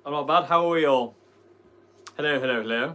I'm not bad. How are we all? Hello, hello, hello.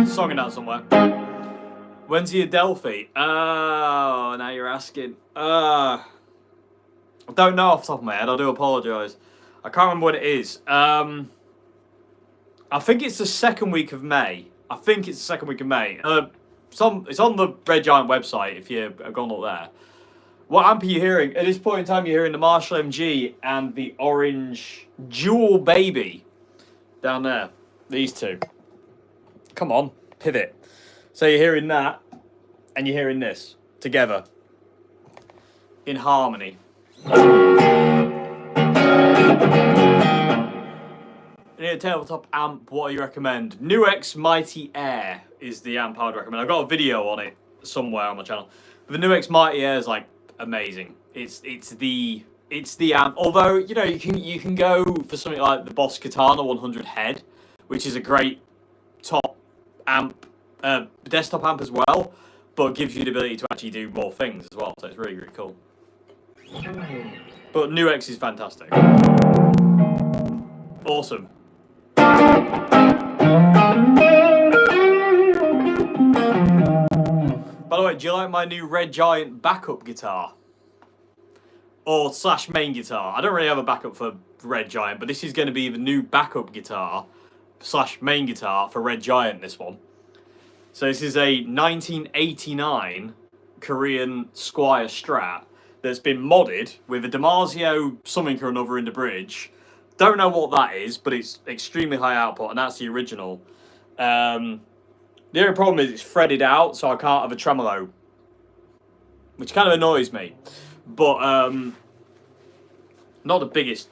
Songing out somewhere. When's the Adelphi? Oh, now you're asking. I don't know off the top of my head. I do apologise. I can't remember when it is. I think it's the second week of May. It's on the Red Giant website if you've gone up there. What amp are you hearing? At this point in time, you're hearing the Marshall MG and the orange Jewel Baby down there. These two. Come on, pivot. So you're hearing that, and you're hearing this together in harmony. You need a tabletop amp. What do you recommend? Nuex Mighty Air is the amp I would recommend. I've got a video on it somewhere on my channel. But the Nuex Mighty Air is like amazing. It's the amp. Although you know you can go for something like the Boss Katana 100 head, which is a great top amp, desktop amp as well, but gives you the ability to actually do more things as well. So it's really really cool. But Nuex is fantastic. Awesome. By the way, do you like my new Red Giant backup guitar? Or / main guitar? I don't really have a backup for Red Giant, but this is going to be the new backup guitar / main guitar for Red Giant, this one. So this is a 1989 Korean Squire Strat that's been modded with a Damasio something or another in the bridge. Don't know what that is, but it's extremely high output, and that's the original. The only problem is it's threaded out, so I can't have a tremolo, which kind of annoys me. But not the biggest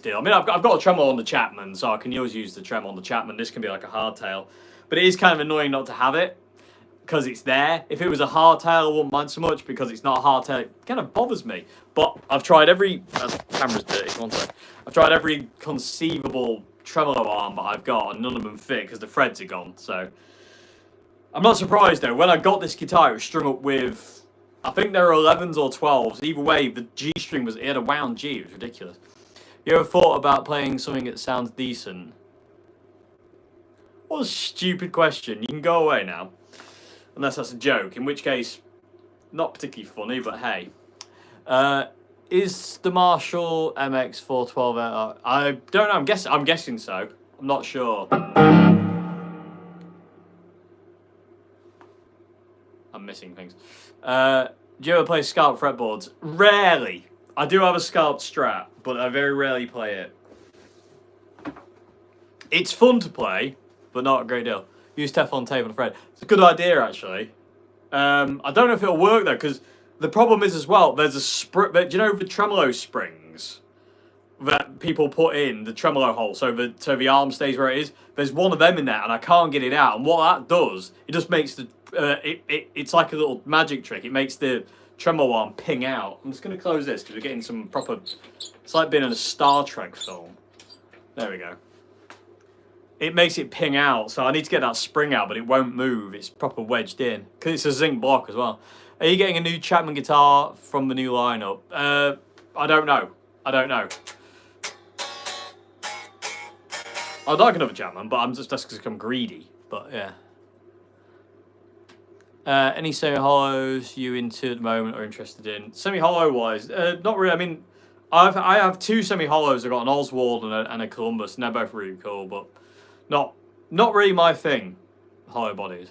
deal. I mean, I've got a tremolo on the Chapman, so I can always use the trem on the Chapman. This can be like a hardtail, but it is kind of annoying not to have it because it's there. If it was a hardtail, I wouldn't mind so much because it's not a hardtail. It kind of bothers me. But I've tried every... camera's dirty, one sec. I've tried every conceivable tremolo arm that I've got, and none of them fit because the threads are gone. So I'm not surprised though. When I got this guitar, it was strung up with, I think there were 11s or 12s. Either way, the G string it had a wound G. It was ridiculous. You ever thought about playing something that sounds decent? What a stupid question. You can go away now. Unless that's a joke, in which case, not particularly funny, but hey. Is the Marshall MX 412? I don't know. I'm guessing so. I'm not sure. I'm missing things. Do you ever play scalped fretboards? Rarely. I do have a scalped Strat, but I very rarely play it. It's fun to play, but not a great deal. Use Teflon tape on the thread. It's a good idea, actually. I don't know if it'll work though, because the problem is as well, there's a spring. Do you know the tremolo springs that people put in the tremolo hole, so the arm stays where it is? There's one of them in there, and I can't get it out. And what that does, it just makes the it's like a little magic trick. It makes the tremolo arm ping out. I'm just going to close this because we're getting some proper. It's like being in a Star Trek film. There we go. It makes it ping out, so I need to get that spring out, but it won't move. It's proper wedged in because it's a zinc block as well. Are you getting a new Chapman guitar from the new lineup? I don't know. I'd like another Chapman, but that's because I'm greedy. But yeah. Any semi-hollows you into at the moment or interested in? Semi-hollow wise, not really. I mean, I have two semi-hollows. I've got an Oswald and a Columbus, and they're both really cool, but not really my thing. Hollow bodies.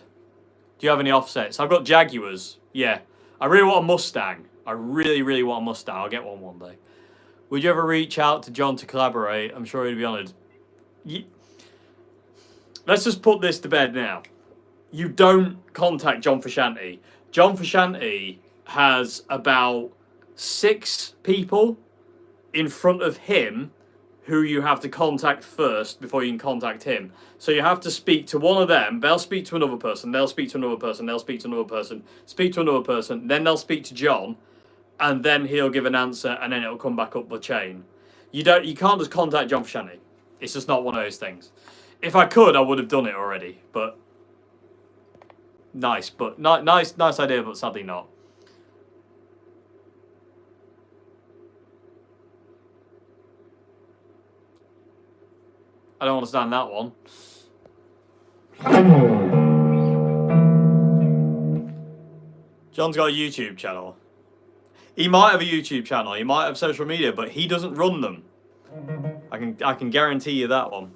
Do you have any offsets? I've got Jaguars. Yeah, I really want a Mustang. I really, really want a Mustang. I'll get one day. Would you ever reach out to John to collaborate? I'm sure he'd be honoured. Let's just put this to bed now. You don't contact John Frusciante. John Frusciante has about 6 people in front of him who you have to contact first before you can contact him. So you have to speak to one of them, they'll speak to another person, they'll speak to another person, they'll speak to another person, speak to another person, then they'll speak to John, and then he'll give an answer, and then it'll come back up the chain. You can't just contact John Frusciante. It's just not one of those things. If I could, I would have done it already, but nice idea, but sadly not. I don't understand that one. John's got a YouTube channel. He might have a YouTube channel, he might have social media, but he doesn't run them. I can guarantee you that one.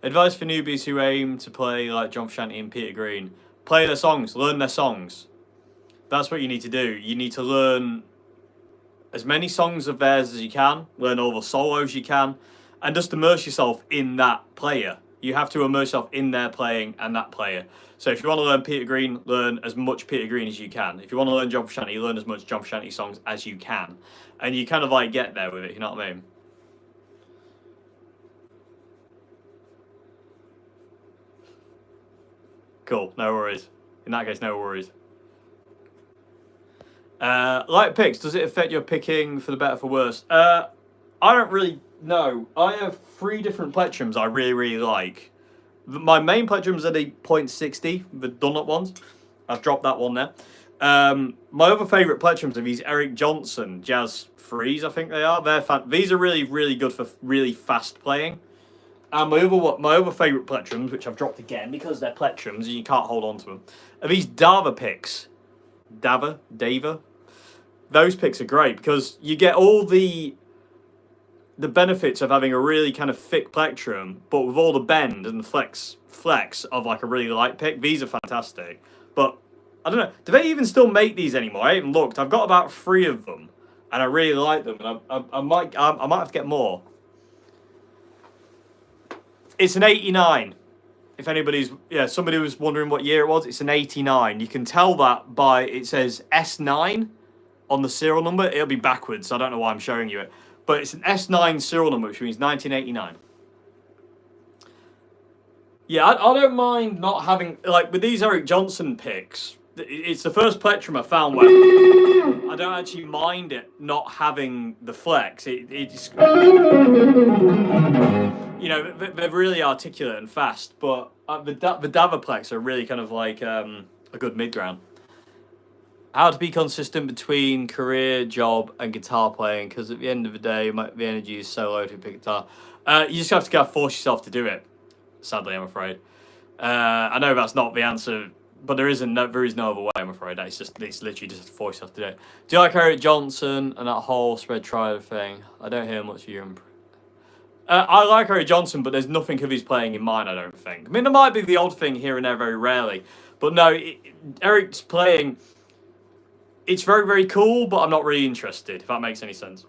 Advice for newbies who aim to play like John Frusciante and Peter Green. Play their songs, learn their songs. That's what you need to do. You need to learn as many songs of theirs as you can, learn all the solos you can, and just immerse yourself in that player. You have to immerse yourself in their playing and that player. So if you want to learn Peter Green, learn as much Peter Green as you can. If you want to learn John Frusciante, learn as much John Frusciante songs as you can. And you kind of like get there with it, you know what I mean? Cool, no worries. In that case, no worries. Light picks, does it affect your picking for the better or for worse? I don't really know. I have 3 different plectrums I really, really like. My main plectrums are the .60, the Dunlop ones. I've dropped that one there. My other favourite plectrums are these Eric Johnson Jazz 3s, I think they are. These are really, really good for really fast playing. And my other favourite plectrums, which I've dropped again because they're plectrums and you can't hold on to them, are these Dava picks. Dava? Those picks are great because you get all the benefits of having a really kind of thick plectrum, but with all the bend and the flex of like a really light pick. These are fantastic. But I don't know, do they even still make these anymore? I haven't looked. I've got about 3 of them, and I really like them. And I might have to get more. It's an 89. If somebody was wondering what year it was, it's an 89. You can tell that by, it says S9 on the serial number. It'll be backwards, so I don't know why I'm showing you it. But it's an S9 serial number, which means 1989. Yeah, I don't mind not having, like, with these Eric Johnson picks, it's the first plectrum I found where I don't actually mind it not having the flex. It's, you know, they're really articulate and fast, but the Davaplex are really kind of like a good mid-ground. How to be consistent between career, job, and guitar playing, because at the end of the day, the energy is so low to pick guitar. You just have to force yourself to do it, sadly, I'm afraid. I know that's not the answer, but there is no other way, I'm afraid. It's literally just force yourself to do it. Do you like Eric Johnson and that whole spread trial thing? I don't hear much of you. I like Eric Johnson, but there's nothing of his playing in mine, I don't think. I mean, there might be the odd thing here and there very rarely, but no, Eric's playing, it's very, very cool, but I'm not really interested, if that makes any sense.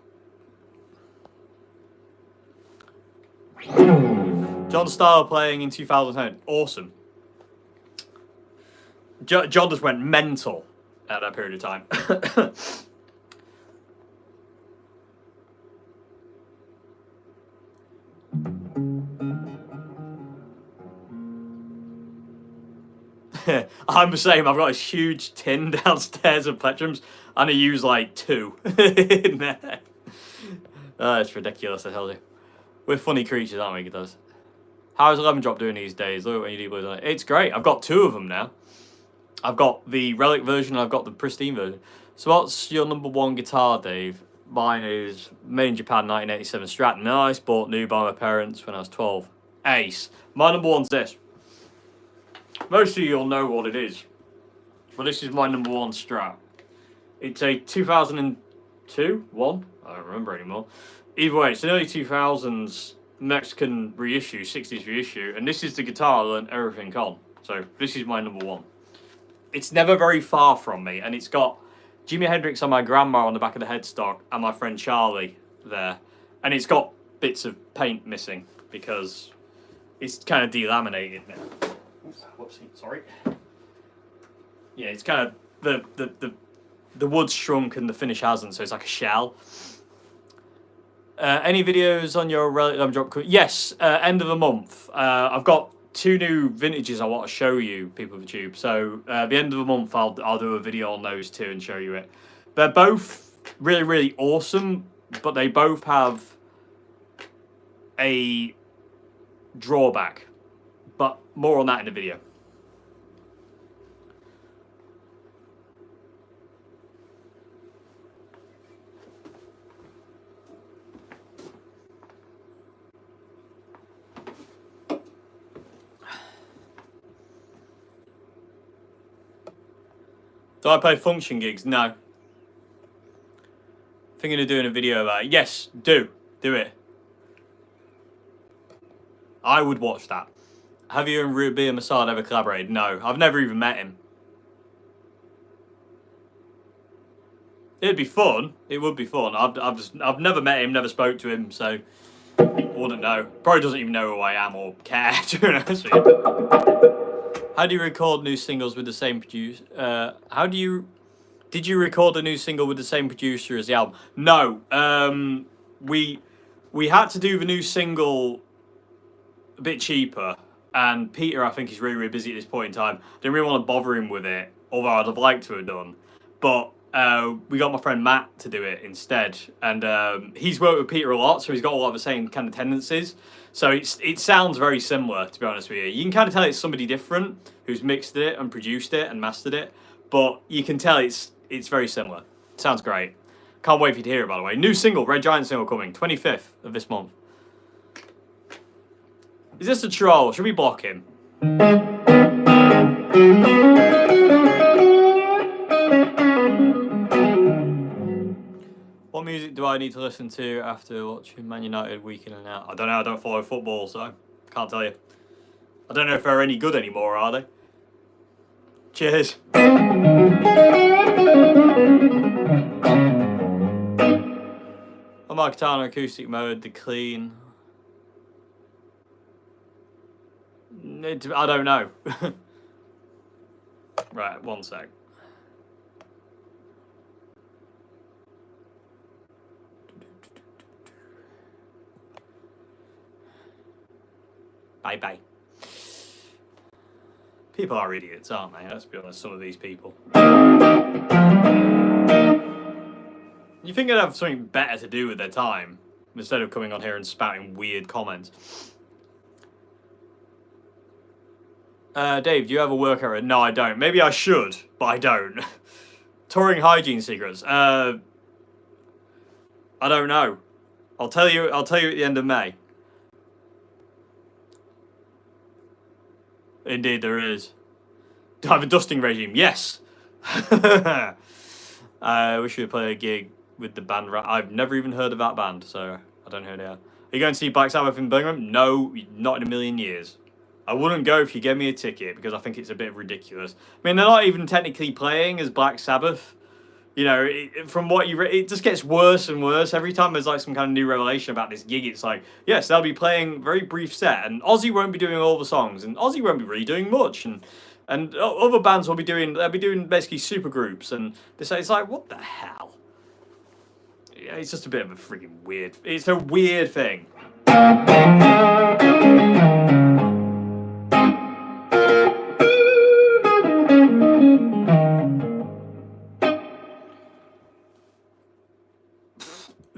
John Starr playing in 2010, awesome. John just went mental at that period of time. I'm the same. I've got a huge tin downstairs of plectrums, and I use like 2 in there. It's ridiculous, I tell you. We're funny creatures, aren't we, guitars? How's 11 Drop doing these days? Look when you do blues on it. It's great. I've got 2 of them now. I've got the Relic version and I've got the Pristine version. So what's your number 1 guitar, Dave? Mine is made in Japan 1987 Strat. Nice, bought new by my parents when I was 12. Ace. My number 1's this. Most of you will know what it is. But this is my number 1 Strat. It's a 2002? 1? I don't remember anymore. Either way, it's an early 2000s Mexican reissue, 60s reissue. And this is the guitar I learned everything on. So this is my number 1. It's never very far from me. And it's got Jimi Hendrix and my grandma on the back of the headstock and my friend Charlie there. And it's got bits of paint missing because it's kind of delaminated now. Whoopsie, sorry. Yeah, it's kind of the wood's shrunk and the finish hasn't, so it's like a shell. Any videos on your Relic drop? Yes, end of the month. I've got 2 new vintages I want to show you, people of YouTube. So the end of the month, I'll do a video on those 2 and show you it. They're both really, really awesome, but they both have a drawback. But more on that in the video. Do I play function gigs? No. Thinking of doing a video about it. Yes, do it. I would watch that. Have you and Ruby and Masad ever collaborated? No, I've never even met him. It'd be fun. It would be fun. I've never met him, never spoke to him, so I wouldn't know. Probably doesn't even know who I am or care, to be honest with you. How do you record new singles with the same producer? Did you record a new single with the same producer as the album? No. We had to do the new single a bit cheaper, and Peter, I think, is really, really busy at this point in time. Didn't really want to bother him with it, although I'd have liked to have done. But we got my friend Matt to do it instead, and he's worked with Peter a lot, so he's got a lot of the same kind of tendencies. So it sounds very similar, to be honest with you. You can kind of tell it's somebody different who's mixed it and produced it and mastered it, but you can tell it's very similar. Sounds great. Can't wait for you to hear it, by the way. New single, Red Giant single coming, 25th of this month. Is this a troll? Should we block him? What music do I need to listen to after watching Man United week in and out? I don't know, I don't follow football, so can't tell you. I don't know if they're any good anymore, are they? Cheers. On my guitar in acoustic mode, the clean. I don't know. Right, one sec. Bye. People are idiots, aren't they? Let's be honest, some of these people. You think they'd have something better to do with their time instead of coming on here and spouting weird comments. Dave, do you have a workout? No, I don't. Maybe I should, but I don't. Touring hygiene secrets. I don't know. I'll tell you at the end of May. Indeed, there is. Do I have a dusting regime? Yes. We should play a gig with the band. I've never even heard of that band, so I don't know who they are. Are you going to see Black Sabbath in Birmingham? No, not in a million years. I wouldn't go if you gave me a ticket because I think it's a bit ridiculous. I mean, they're not even technically playing as Black Sabbath. You know, from what you it just gets worse and worse. Every time there's like some kind of new revelation about this gig, it's like, yes, they'll be playing very brief set, and Ozzy won't be doing all the songs, and Ozzy won't be really doing much, and other bands will be doing, they'll be doing basically super groups, and it's like, what the hell? Yeah, it's just a bit of a freaking weird. It's a weird thing.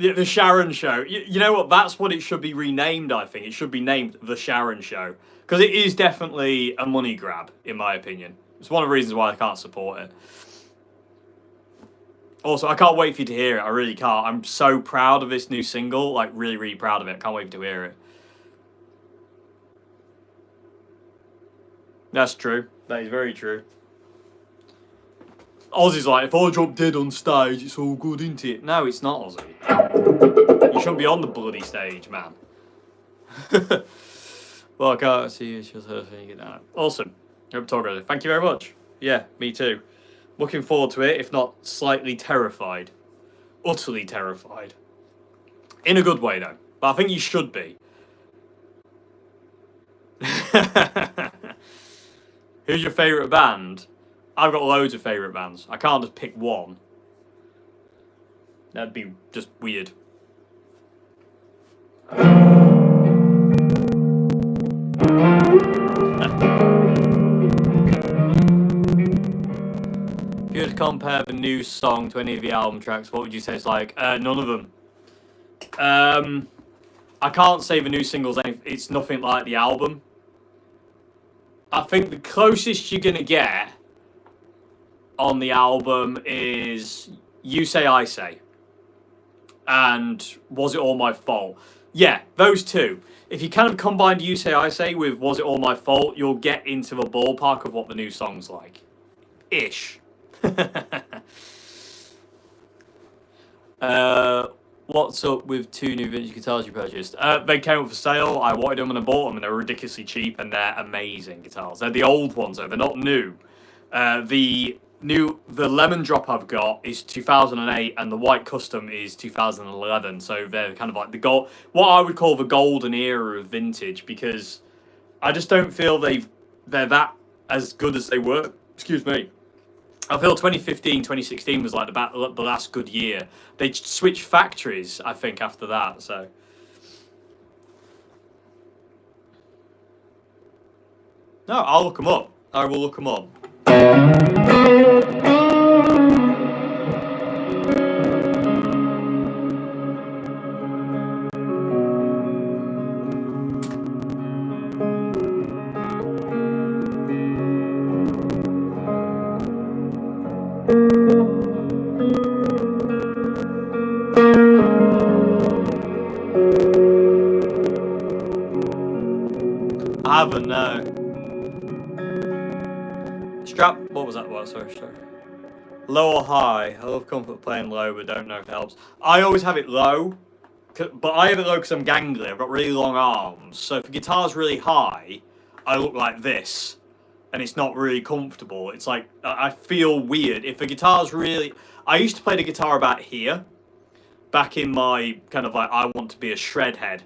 The Sharon Show. You know what? That's what it should be renamed, I think. It should be named The Sharon Show. Because it is definitely a money grab, in my opinion. It's one of the reasons why I can't support it. Also, I can't wait for you to hear it. I really can't. I'm so proud of this new single. Like, really, really proud of it. I can't wait to hear it. That's true. That is very true. Ozzy's like, if I drop dead on stage, it's all good, isn't it? No, it's not, Ozzy. You shouldn't be on the bloody stage, man. Well, I can't see you. It's just her thing. Awesome. Thank you very much. Yeah, me too. Looking forward to it, if not slightly terrified. Utterly terrified. In a good way, though. But I think you should be. Who's your favourite band? I've got loads of favourite bands. I can't just pick one. That'd be just weird. compare the new song to any of the album tracks, what would you say it's like? None of them. I can't say the new singles, it's nothing like the album. I think the closest you're going to get on the album is You Say, I Say. And Was It All My Fault? Yeah, those two. If you kind of combined You Say, I Say with Was It All My Fault, you'll get into the ballpark of what the new song's like. Ish. What's up with 2 new vintage guitars you purchased? They came up for sale. I wanted them and I bought them, and they're ridiculously cheap, and they're amazing guitars. They're the old ones though. They're not new. The Lemon Drop I've got is 2008, and the White Custom is 2011. So they're kind of like what I would call the golden era of vintage, because I just don't feel they're that as good as they were. Excuse me. I feel 2015, 2016 was like the last good year. They switched factories, I think, after that. So. No, I'll look them up. I will look them up. I haven't, no. Strap, what was that? What? Sorry. Low or high? I love comfort playing low, but don't know if it helps. I always have it low, but I have it low because I'm gangly. I've got really long arms. So if the guitar's really high, I look like this, and it's not really comfortable. It's like, I feel weird. If the guitar's really... I used to play the guitar about here, back in my kind of like, I want to be a shred head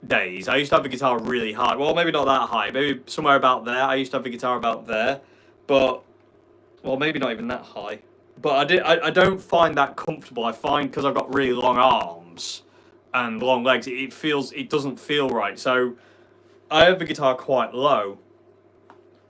days. I used to have the guitar really high. Well, maybe not that high. Maybe somewhere about there. I used to have the guitar about there. But, well, maybe not even that high. But I don't find that comfortable. I find, because I've got really long arms and long legs, it doesn't feel right. So, I have the guitar quite low.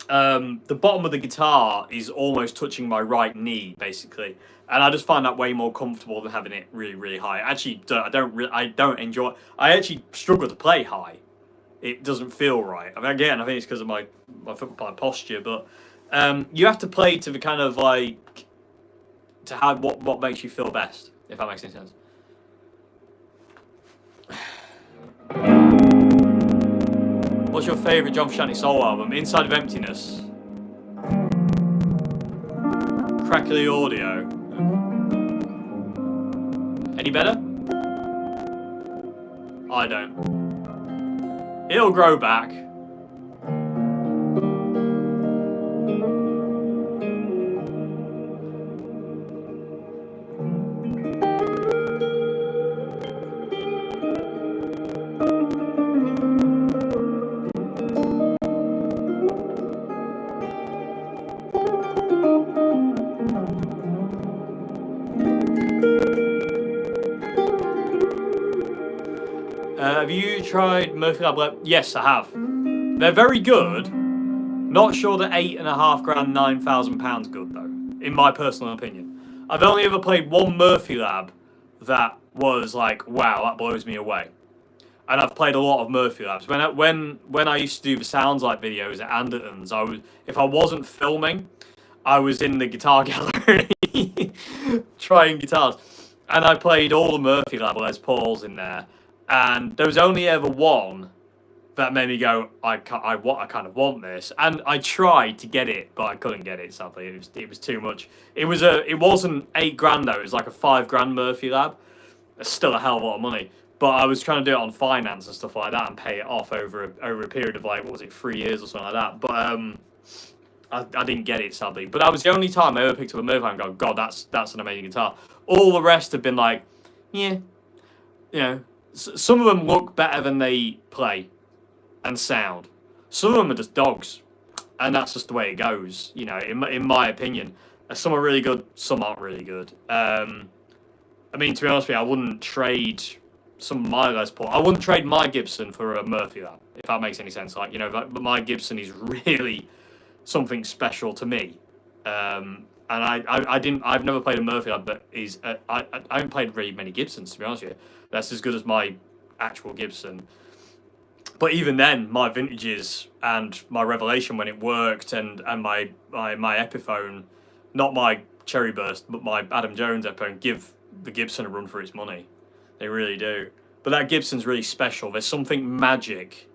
The bottom of the guitar is almost touching my right knee, basically. And I just find that way more comfortable than having it really, really high. Actually, I don't enjoy... I actually struggle to play high. It doesn't feel right. I mean, again, I think it's because of my posture, but you have to play to the kind of like... to have what makes you feel best, if that makes any sense. What's your favourite John Frusciante solo album? Inside of Emptiness. Crackly audio. Any better? I don't. It'll grow back. Have you tried Murphy Lab? Yes, I have. They're very good. Not sure that £8.5 grand, £9,000 good though, in my personal opinion. I've only ever played one Murphy Lab that was like, wow, that blows me away. And I've played a lot of Murphy Labs. When I used to do the Sounds Like videos at Anderton's, if I wasn't filming, I was in the guitar gallery trying guitars, and I played all the Murphy Lab Les Pauls in there. And there was only ever one that made me go, I kind of want this. And I tried to get it, but I couldn't get it, sadly. It was too much. It wasn't £8 grand though, it was like a £5 grand Murphy Lab. It's still a hell of a lot of money. But I was trying to do it on finance and stuff like that and pay it off over a period of like, what was it, 3 years or something like that. But I didn't get it, sadly. But that was the only time I ever picked up a Murphy Lab and go, God, that's an amazing guitar. All the rest have been like, yeah, you know, some of them look better than they play and sound. Some of them are just dogs, and that's just the way it goes. You know, in my opinion, some are really good, some aren't really good. I mean, to be honest with you, I wouldn't trade some of my Les Paul. I wouldn't trade my Gibson for a Murphy Lab, if that makes any sense. Like, you know, but my Gibson is really something special to me. And I've never played a Murphy lad, but I haven't played very many Gibsons, to be honest with you. That's as good as my actual Gibson. But even then, my vintages and my Revelation when it worked, and my Epiphone, not my Cherry Burst, but my Adam Jones Epiphone, give the Gibson a run for its money. They really do. But that Gibson's really special. There's something magic.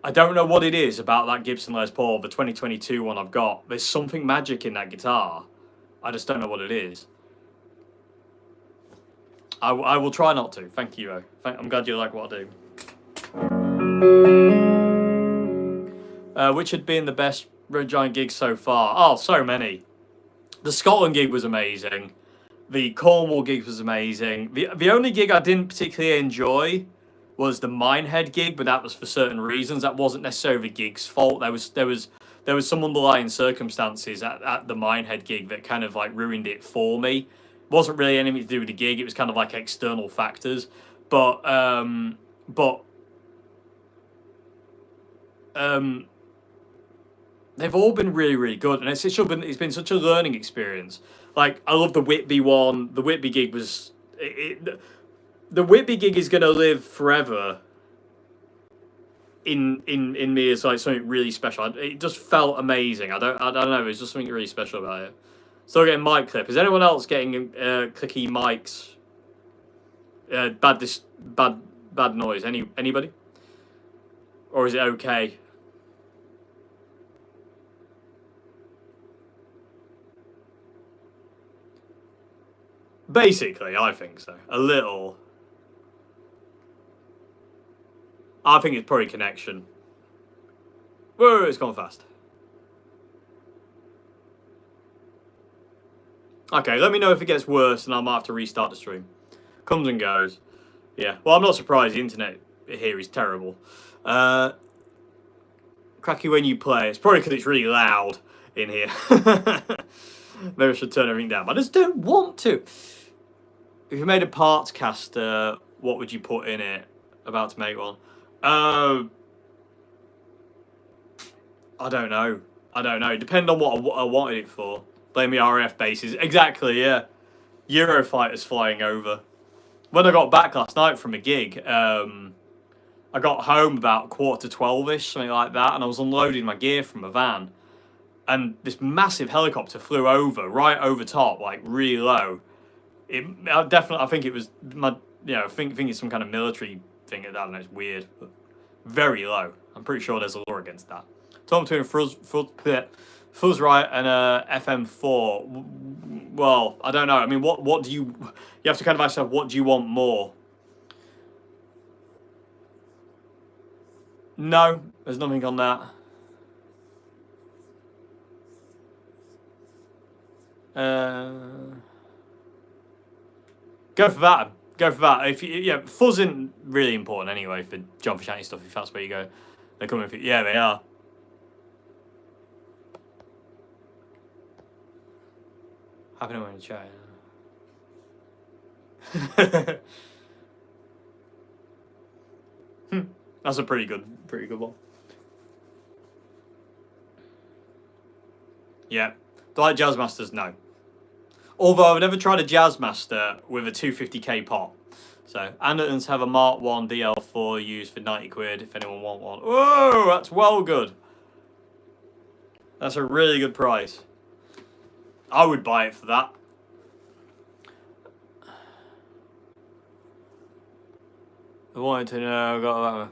I don't know what it is about that Gibson Les Paul, the 2022 one I've got. There's something magic in that guitar. I just don't know what it is. I will try not to. Thank you, though. I'm glad you like what I do. Which had been the best Red Giant gig so far? Oh, so many. The Scotland gig was amazing. The Cornwall gig was amazing. The only gig I didn't particularly enjoy was the Minehead gig, but that was for certain reasons. That wasn't necessarily the gig's fault. There was some underlying circumstances at the Minehead gig that kind of like ruined it for me. It wasn't really anything to do with the gig. It was kind of like external factors. But they've all been really, really good, and it's been such a learning experience. Like, I love the Whitby one. The Whitby gig was the Whitby gig is gonna live forever in me as like something really special. It just felt amazing. I don't know. There's just something really special about it. Still getting mic clip. Is anyone else getting clicky mics? Bad noise. Anybody? Or is it okay? Basically, I think so. A little. I think it's probably connection. Whoa, it's gone fast. Okay, let me know if it gets worse and I might have to restart the stream. Comes and goes. Yeah, well, I'm not surprised. The internet here is terrible. Cracky when you play. It's probably because it's really loud in here. Maybe I should turn everything down. But I just don't want to. If you made a parts caster, what would you put in it? About to make one. I don't know. Depend on what I wanted it for. Blame the RAF bases. Exactly, yeah. Eurofighters flying over. When I got back last night from a gig, I got home about 11:45ish, something like that, and I was unloading my gear from a van. And this massive helicopter flew over, right over top, like really low. I think it was I think it's some kind of military thing. I don't know, it's weird, but very low. I'm pretty sure there's a law against that. Talking between Fuzzright and FM4. Well, I don't know. I mean, what do you have to kind of ask yourself, what do you want more? No, there's nothing on that. Go for that. If fuzz isn't really important anyway for John Frusciante stuff. If that's where you go, they're coming for. Yeah, they are. Happy to in the chat. That's a pretty good one. Yeah, do I like Jazzmasters? No. Although I've never tried a Jazzmaster with a 250k pot. So Andertons have a Mark 1 DL4 used for 90 quid if anyone want one. Whoa, that's well good. That's a really good price. I would buy it for that. I wanted to know.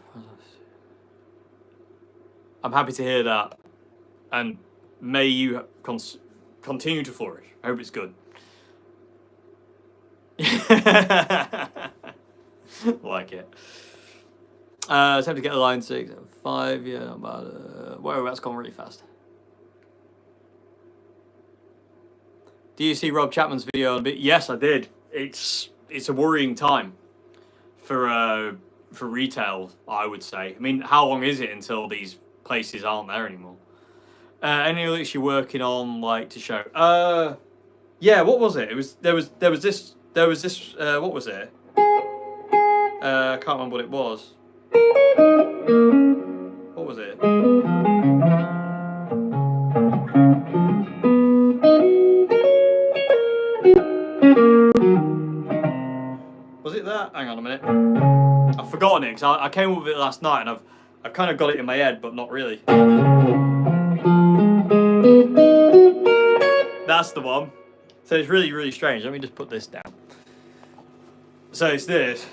I'm happy to hear that, and may you continue to flourish. I hope it's good. Like it. It's time to get a line 6 and 5. Yeah, not bad. Whoa, that's gone really fast. Do you see Rob Chapman's video? Yes, I did. It's a worrying time for retail, I would say. I mean, how long is it until these places aren't there anymore? Any lyrics you're working on, like, to show? Yeah, what was it? There was this. What was it? I can't remember what it was. What was it? hang on a minute. I've forgotten it, because I came up with it last night, and I've kind of got it in my head, but not really. That's the one. So it's really, really strange. Let me just put this down. So it's this.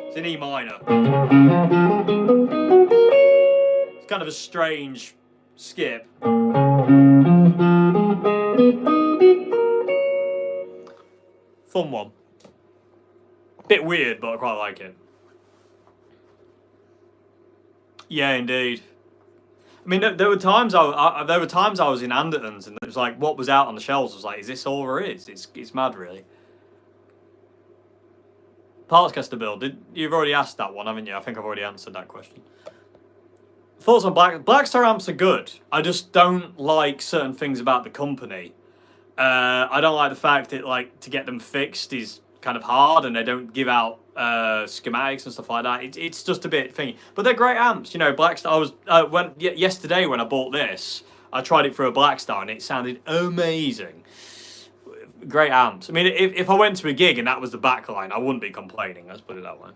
It's in E minor. It's kind of a strange skip. Fun one. Bit weird, but I quite like it. Yeah, indeed. I mean, there were times I was in Anderton's, and it was like, what was out on the shelves was like, is this all there is? It's mad, really. Partscaster build. You've already asked that one, haven't you? I think I've already answered that question. Thoughts on Blackstar amps are good. I just don't like certain things about the company. I don't like the fact that, like, to get them fixed is kind of hard, and they don't give out schematics and stuff like that. It's just a bit thingy. But they're great amps, you know. Blackstar. I was yesterday when I bought this, I tried it through a Blackstar, and it sounded amazing. Great amps. I mean, if I went to a gig and that was the backline, I wouldn't be complaining. Let's put it that way.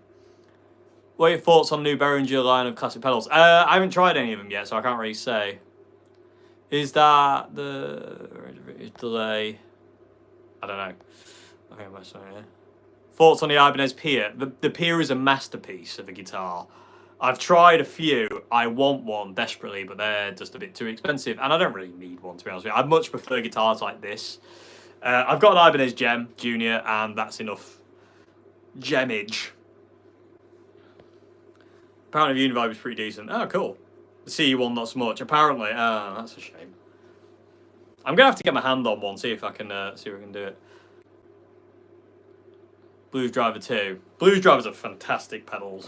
What are your thoughts on new Behringer line of classic pedals? I haven't tried any of them yet, so I can't really say. Is that the delay? I don't know. I think I'm saying, yeah. Thoughts on the Ibanez Pier? The Pier is a masterpiece of a guitar. I've tried a few. I want one desperately, but they're just a bit too expensive, and I don't really need one, to be honest with you. I much prefer guitars like this. I've got an Ibanez Gem Junior, and that's enough gemage. Apparently, the Univibe is pretty decent. Oh, cool. The CE one, not so much. Apparently, that's a shame. I'm gonna have to get my hand on one, see if I can do it. Blues Driver 2. Blues Drivers are fantastic pedals.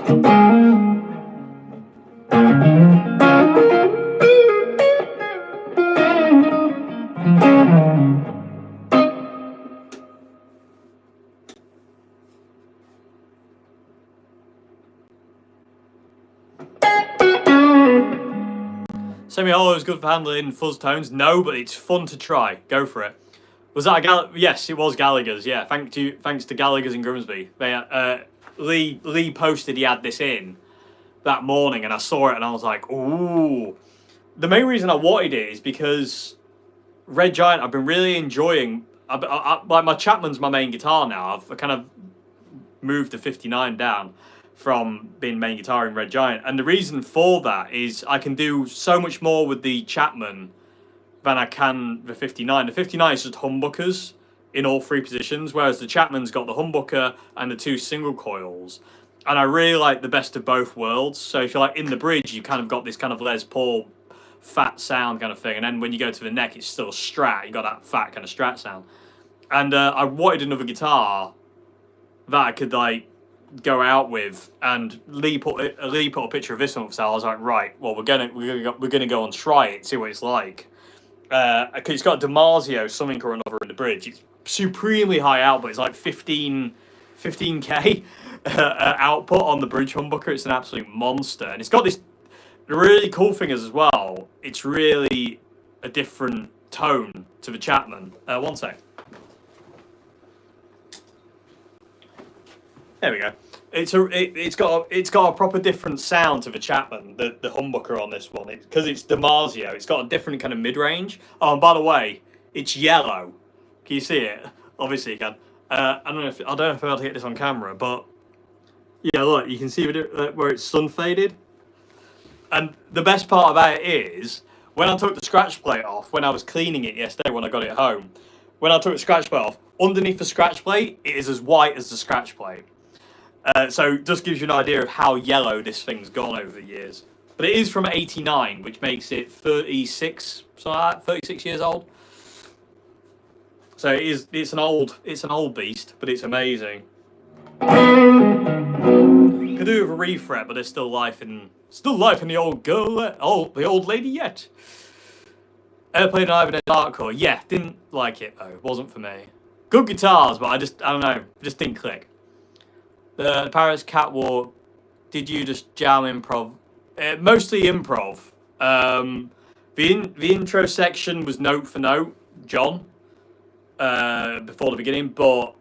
Semi-hollow is good for handling fuzz tones. No, but it's fun to try. Go for it. Was that a Yes, it was Gallagher's. Yeah, thanks to Gallagher's in Grimsby. Lee posted he had this in that morning, and I saw it, and I was like, ooh. The main reason I wanted it is because Red Giant, I've been really enjoying. Like, my Chapman's my main guitar now. I've kind of moved the 59 down from being main guitar in Red Giant, and the reason for that is I can do so much more with the Chapman than I can the 59. The 59 is just humbuckers in all three positions, whereas the Chapman's got the humbucker and the two single coils. And I really like the best of both worlds. So if you're like in the bridge, you kind of got this kind of Les Paul fat sound kind of thing, and then when you go to the neck, it's still a Strat. You got that fat kind of Strat sound. And I wanted another guitar that I could like go out with, and Lee put a picture of this one, so I was like, right, well we're gonna go and try it, see what it's like. It's got a DiMarzio something or another in the bridge. It's supremely high output. It's like 15k output on the bridge humbucker. It's an absolute monster, and it's got this. The really cool thing is as well, it's really a different tone to the Chapman. One sec. There we go. It's got a proper different sound to the Chapman, the humbucker on this one, because it's DiMarzio. It's got a different kind of mid-range. Oh, and by the way, it's yellow. Can you see it? Obviously you can. I don't know if I'll be able to get this on camera, but yeah, look, you can see where it's sun faded. And the best part about it is when I took the scratch plate off, when I was cleaning it yesterday when I got it home, when I took the scratch plate off, underneath the scratch plate, it is as white as the scratch plate. So it just gives you an idea of how yellow this thing's gone over the years. But it is from '89, which makes it 36 years old. So it's an old beast, but it's amazing. Could do with a refret, but there's still life in the old girl, the old lady yet. Ever played an Ibanez Hardcore? Yeah, didn't like it though. It wasn't for me. Good guitars, but I don't know, just didn't click. The Paris Catwalk, did you just jam improv? Mostly improv. The intro section was note for note, John. before the beginning, but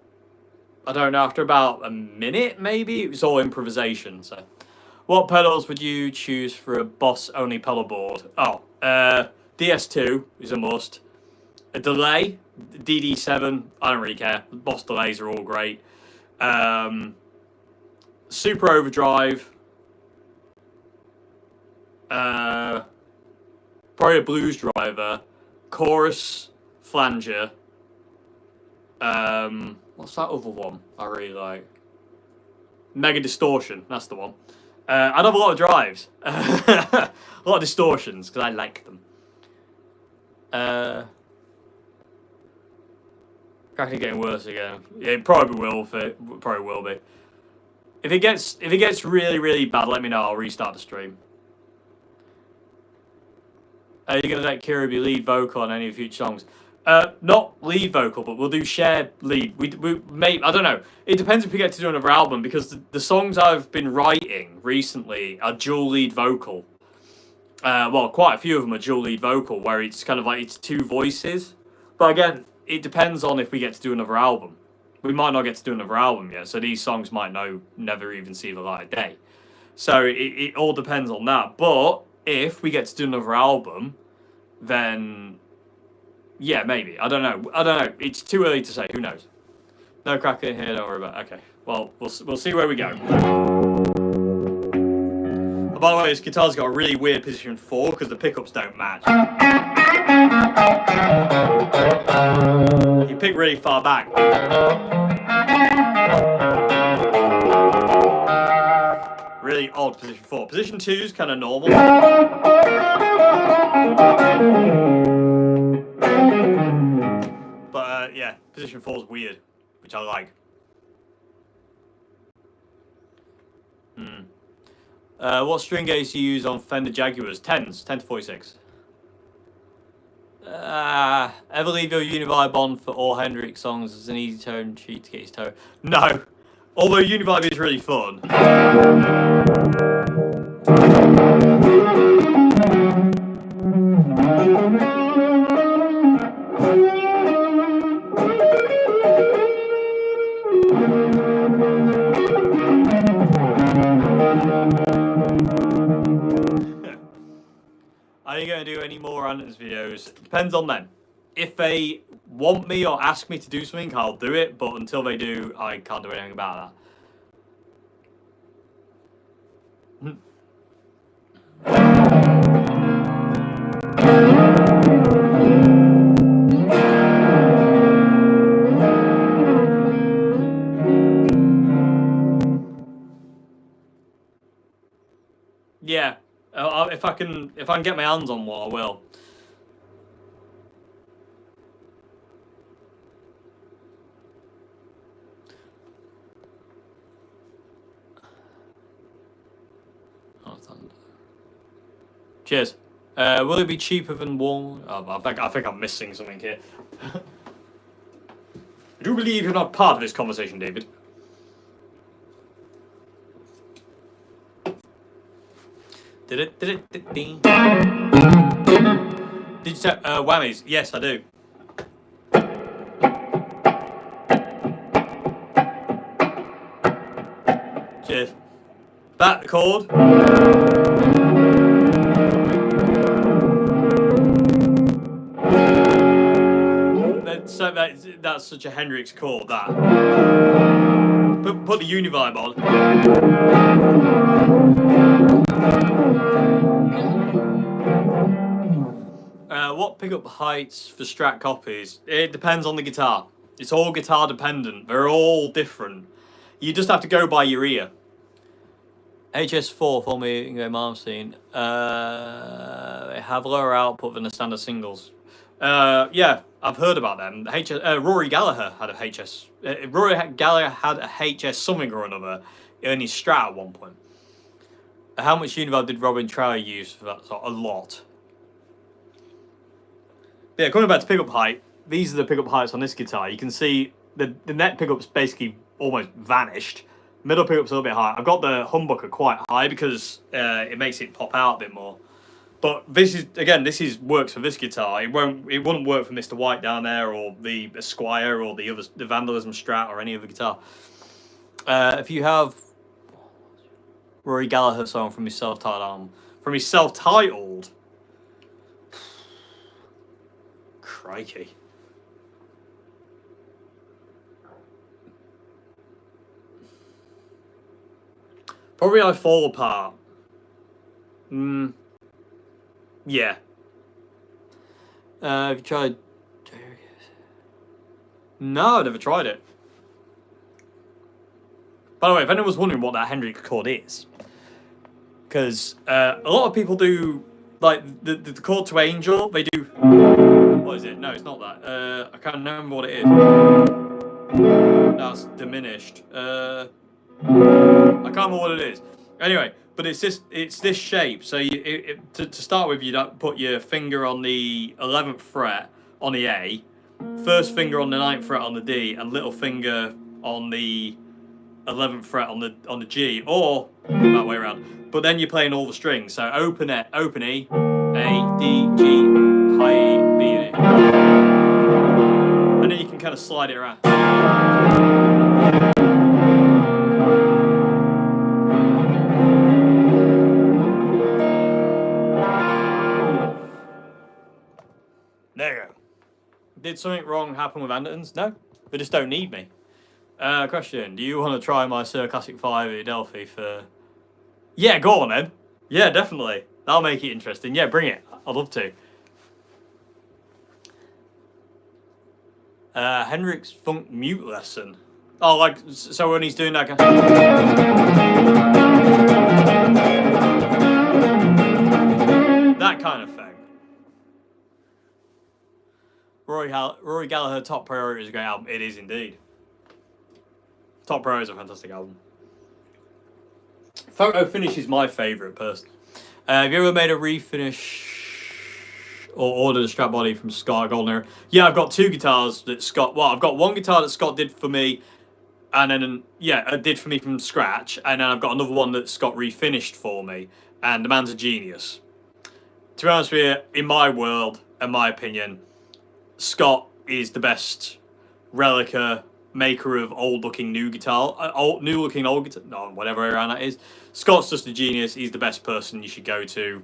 I don't know, after about a minute, maybe, it was all improvisation. So, what pedals would you choose for a Boss-only pedal board? Oh, DS2 is a must. A delay, DD7, I don't really care. Boss delays are all great. Super overdrive. Probably a blues driver. Chorus, flanger. What's that other one I really like? Mega distortion, that's the one. I'd have a lot of drives. A lot of distortions, because I like them. Cracking getting worse again. Yeah, it probably will. Probably will be. If it gets really, really bad, let me know. I'll restart the stream. Are you gonna let Kira be lead vocal on any of future songs? Not lead vocal, but we'll do shared lead. We may, I don't know. It depends if we get to do another album, because the songs I've been writing recently are dual lead vocal. Well, quite a few of them are dual lead vocal, where it's kind of like it's two voices. But again, it depends on if we get to do another album. We might not get to do another album yet, so these songs might never even see the light of day. So it all depends on that. But if we get to do another album, then yeah, maybe. I don't know. It's too early to say. Who knows? No crack in here. Don't worry about it. Okay. Well, we'll see where we go. Oh, by the way, this guitar's got a really weird position 4 because the pickups don't match. You pick really far back. Really odd position 4. Position 2 is kind of normal. But yeah, position 4 is weird, which I like. What string gauge do you use on Fender Jaguars? 10s, 10 to 46. Ever leave your Univibe on for all Hendrix songs as an easy tone cheat to get his toe? No. Although Univibe is really fun. Are you going to do any more Anders videos? Depends on them. If they want me or ask me to do something, I'll do it. But until they do, I can't do anything about that. Yeah. If I can get my hands on one, I will. Oh, thunder. Cheers. Will it be cheaper than warm? Oh, I think I'm missing something here. I do believe you're not part of this conversation, David. Did you say whammies? Yes, I do. Cheers. That chord. That's such a Hendrix chord. That. Put the Univibe on. What pickup heights for Strat copies? It depends on the guitar. It's all guitar dependent. They're all different. You just have to go by your ear. HS4 for me in Game Arm scene. They have lower output than the standard singles. Yeah, I've heard about them. Rory Gallagher had a HS. Rory Gallagher had a HS something or another in his Strat at one point. How much Univibe did Robin Trower use for that? A lot. But yeah, coming back to pickup height, these are the pickup heights on this guitar. You can see the net pickup's basically almost vanished. Middle pickup's a little bit high. I've got the humbucker quite high because it makes it pop out a bit more. But this is works for this guitar. It wouldn't work for Mr. White down there, or the Esquire, or the Vandalism Strat, or any other guitar. If you have Rory Gallagher song from his self-titled album, crikey. Probably I Fall Apart. Yeah. Have you tried? No, I've never tried it. By the way, if anyone was wondering what that Hendrix chord is, because a lot of people do, like, the chord to Angel, they do... What is it? No, it's not that. I can't remember what it is. That's diminished. I can't remember what it is. Anyway, but it's this shape. So to start with, you put your finger on the 11th fret on the A, first finger on the 9th fret on the D, and little finger on the 11th fret on the G, or that way around. But then you're playing all the strings. So open E, A, D, G, high E, B, and A. And then you can kind of slide it around. There you go. Did something wrong happen with Andertons? No, they just don't need me. Question: do you want to try my Sir Classic 5 at Delphi for... Yeah, go on then. Yeah, definitely. That'll make it interesting. Yeah, bring it. I'd love to. Hendrix Funk Mute Lesson. Oh, like, so when he's doing that kind that kind of thing. Rory Gallagher, Top Priority is a great album. It is indeed. Top Priority is a fantastic album. Photo Finish is my favourite, personally. Have you ever made a refinish or ordered a Strat body from Scott Goldner? Yeah, I've got two guitars that Scott... Well, I've got one guitar that Scott did for me, and then, yeah, did for me from scratch, and then I've got another one that Scott refinished for me, and the man's a genius. To be honest with you, in my world, in my opinion, Scott is the best relica maker of old-looking new guitar, new-looking old guitar, no, whatever around that is. Scott's just a genius. He's the best person you should go to.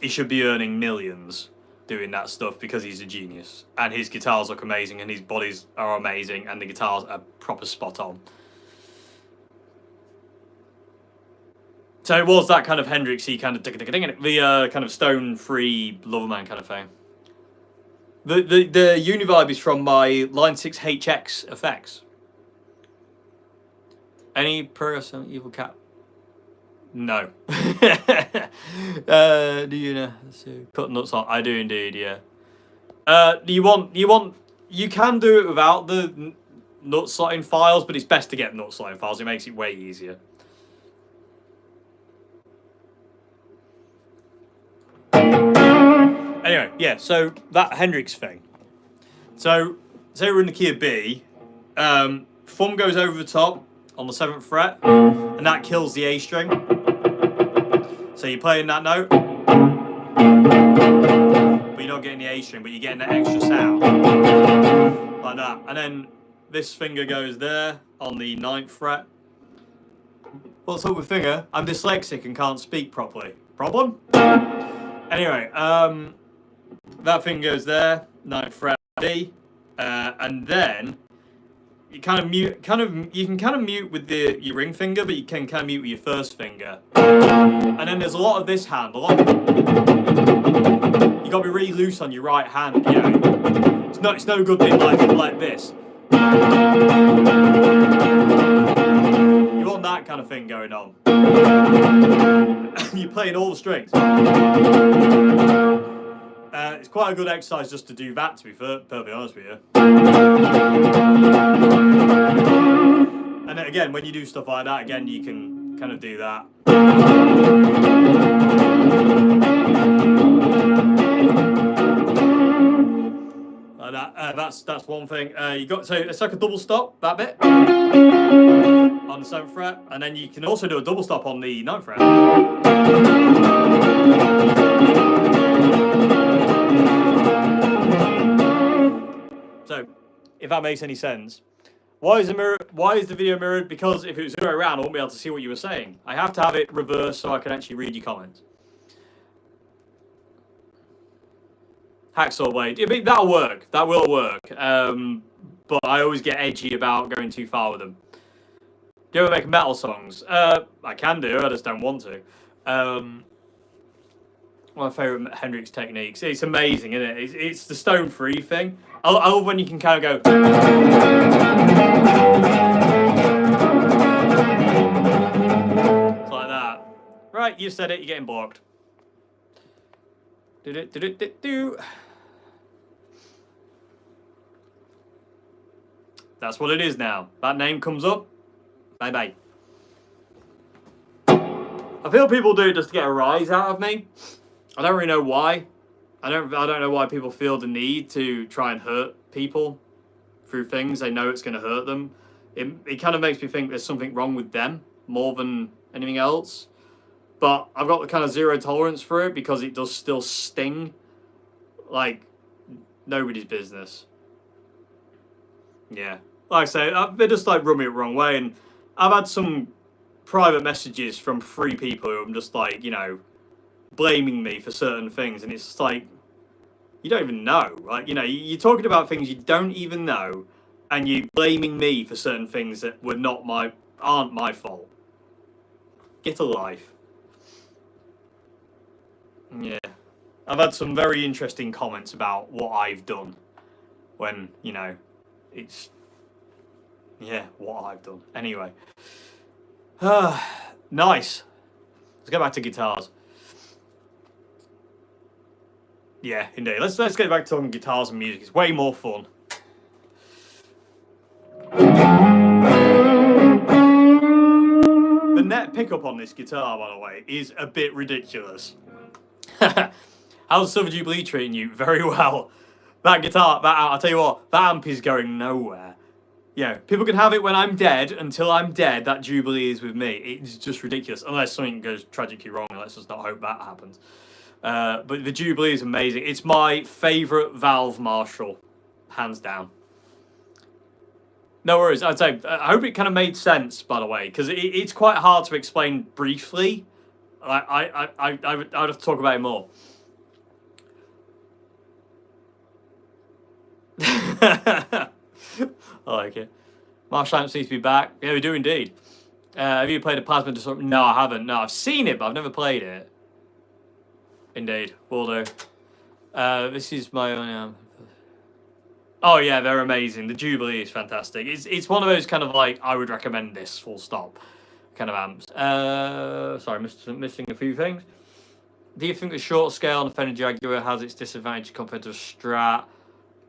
He should be earning millions doing that stuff because he's a genius. And his guitars look amazing, and his bodies are amazing, and the guitars are proper spot on. So it was that kind of Hendrixy kind of the kind of stone-free Loverman kind of thing. The Univibe is from my Line 6 HX effects. Any person evil cat? No. Do you know? Cut nuts on. I do indeed. Yeah. You can do it without the nut slotting files, but it's best to get nut slotting files. It makes it way easier. Anyway, yeah, so that Hendrix thing. So, say we're in the key of B, thumb goes over the top on the 7th fret, and that kills the A string. So you're playing that note, but you're not getting the A string, but you're getting that extra sound. Like that. And then this finger goes there on the 9th fret. What's up with finger? I'm dyslexic and can't speak properly. Problem? Anyway, that finger goes there, 9th fret D, and then you kind of mute. You can kind of mute with your ring finger, but you can kind of mute with your first finger. And then there's a lot of this hand. You got to be really loose on your right hand. You know, it's no good being like this. You want that kind of thing going on. You're playing all the strings. It's quite a good exercise just to do that, to be perfectly honest with you. And then again, when you do stuff like that, again, you can kind of do that. Like that. That's one thing. So it's like a double stop, that bit, on the 7th fret, and then you can also do a double stop on the 9th fret. if that makes any sense. Why is the video mirrored? Because if it was the other way around, I wouldn't be able to see what you were saying. I have to have it reversed so I can actually read your comments. Hacksaw Blade. I mean, that'll work. That will work. But I always get edgy about going too far with them. Do you ever make metal songs? I can do. I just don't want to. One of my favourite Hendrix techniques. It's amazing, isn't it? It's the stone free thing. I love when you can kind of go. It's like that. Right, you said it. You're getting blocked. Do. That's what it is now. That name comes up. Bye bye. I feel people do it just to get a rise out of me. I don't really know why. I don't know why people feel the need to try and hurt people through things they know it's going to hurt them. It kind of makes me think there's something wrong with them more than anything else. But I've got the kind of zero tolerance for it because it does still sting like nobody's business. Yeah. Like I say, they just like rub me the wrong way. And I've had some private messages from 3 people who I'm just like, you know, blaming me for certain things. And it's just like, you don't even know. Like, you know, you're talking about things you don't even know. And you're blaming me for certain things that aren't my fault. Get a life. Yeah. I've had some very interesting comments about what I've done. When, you know, it's... yeah, what I've done. Anyway. Nice. Let's go back to guitars. Yeah, indeed. Let's get back to talking guitars and music. It's way more fun. The net pickup on this guitar, by the way, is a bit ridiculous. How's Silver Jubilee treating you? Very well. That guitar, I'll tell you what, that amp is going nowhere. Yeah, people can have it when I'm dead. Until I'm dead, that Jubilee is with me. It's just ridiculous. Unless something goes tragically wrong. Let's just not hope that happens. But the Jubilee is amazing. It's my favourite Valve Marshall. Hands down. No worries. I'd say, I hope it kind of made sense, by the way. Because it's quite hard to explain briefly. I would have to talk about it more. I like it. Marshall amp seems to be back. Yeah, we do indeed. Have you played a Plasma Disruptor? No, I haven't. No, I've seen it, but I've never played it. Indeed, will do. This is my own. Oh yeah, they're amazing. The Jubilee is fantastic. It's one of those kind of like I would recommend this full stop kind of amps. Sorry, missing a few things. Do you think the short scale on the Fender Jaguar has its disadvantage compared to a Strat?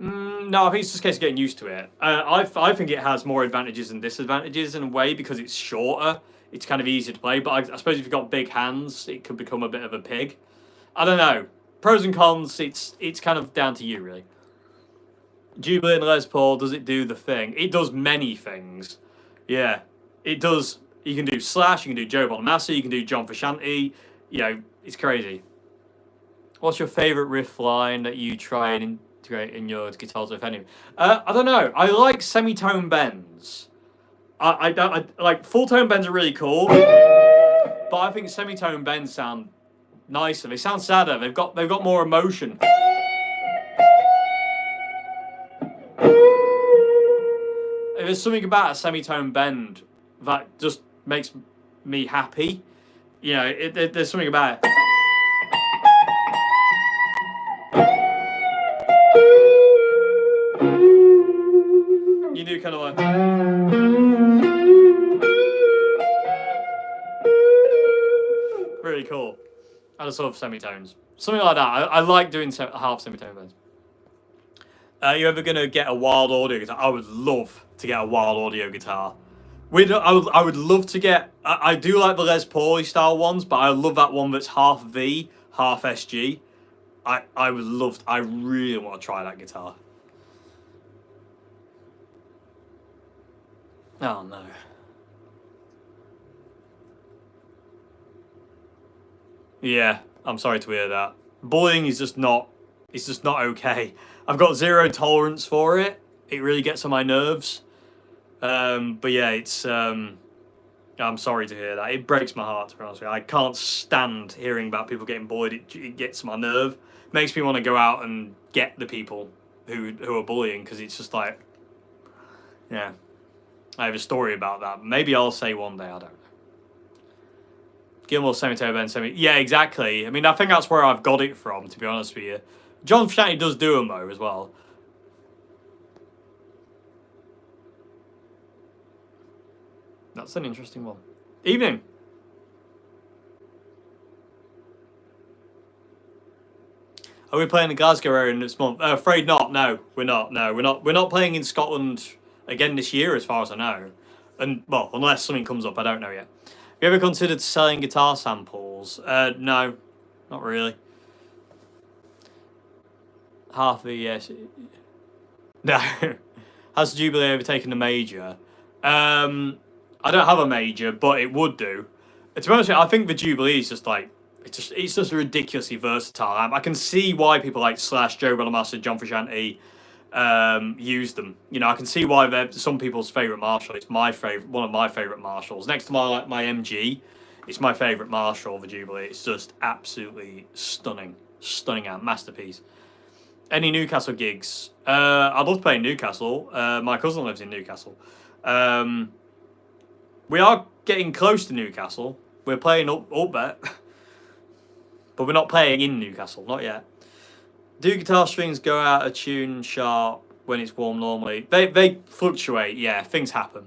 No, I think it's just a case of getting used to it. I think it has more advantages than disadvantages in a way because it's shorter. It's kind of easier to play, but I suppose if you've got big hands, it could become a bit of a pig. I don't know. Pros and cons, it's kind of down to you, really. Jubilee and Les Paul, does it do the thing? It does many things. Yeah, it does. You can do Slash, you can do Joe Bonamassa, you can do John Frusciante. You know, it's crazy. What's your favourite riff line that you try and integrate in your guitars, if any? I don't know. I like semitone bends. I like full tone bends are really cool, but I think semitone bends sound nicer. They sound sadder. They've got more emotion. There's something about a semitone bend that just makes me happy. You know, there's something about it. You do kind of like... really cool. I just love semitones. Something like that. I like doing half semitone bends. You ever gonna get a wild audio guitar? I would love to get a wild audio guitar. I would love to get... I do like the Les Paul style ones, but I love that one that's half V, half SG. I really want to try that guitar. Oh no. Yeah, I'm sorry to hear that. Bullying is just not... it's just not okay. I've got zero tolerance for it. It really gets on my nerves. But yeah, it's I'm sorry to hear that. It breaks my heart, to be honest with you. I can't stand hearing about people getting bullied. It gets my nerve. It makes me want to go out and get the people who are bullying, because it's just like, yeah. I have a story about that. Maybe I'll say one day. I don't know. Gilmore Cemetery Ben Semi. Yeah, exactly. I mean, I think that's where I've got it from, to be honest with you. John Frusciante does do them though as well. That's an interesting one. Evening. Are we playing the Glasgow area this month? Afraid not. No, we're not. No, we're not playing in Scotland again this year, as far as I know. And well, unless something comes up, I don't know yet. Have you ever considered selling guitar samples? No, not really. Half a yes. No. Has the Jubilee overtaken the major? I don't have a major, but it would do. To be honest with you, I think the Jubilee is just like, it's just a ridiculously versatile amp. I can see why people like Slash, Joe Bonamassa, John Frusciante use them. You know, I can see why they're some people's favourite Marshall. It's my favourite, one of my favourite Marshalls. Next to my MG, it's my favourite Marshall, the Jubilee. It's just absolutely stunning. Stunning amp, masterpiece. Any Newcastle gigs? I'd love to play in Newcastle. My cousin lives in Newcastle. We are getting close to Newcastle. We're playing up there. But we're not playing in Newcastle, not yet. Do guitar strings go out of tune sharp when it's warm normally? They fluctuate, yeah, things happen.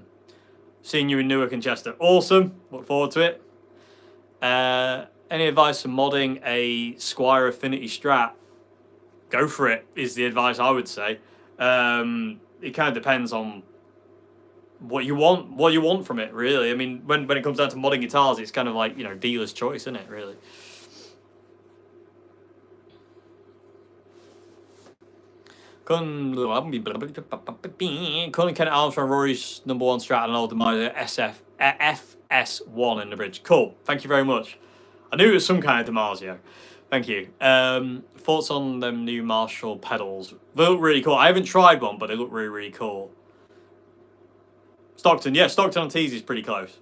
Seeing you in Newark and Chester. Awesome, look forward to it. Any advice for modding a Squire Affinity Strat? Go for it, is the advice I would say. It kind of depends on what you want from it, really. I mean, when it comes down to modding guitars, it's kind of like, you know, dealer's choice, isn't it, really? Colin Kennett Armstrong, Rory's #1 Strat and old Demiser FS1 in the bridge. Cool, thank you very much. I knew it was some kind of Damasio. Thank you. Thoughts on them new Marshall pedals? They look really cool. I haven't tried one, but they look really, really cool. Stockton, yeah, Stockton on Tees is pretty close.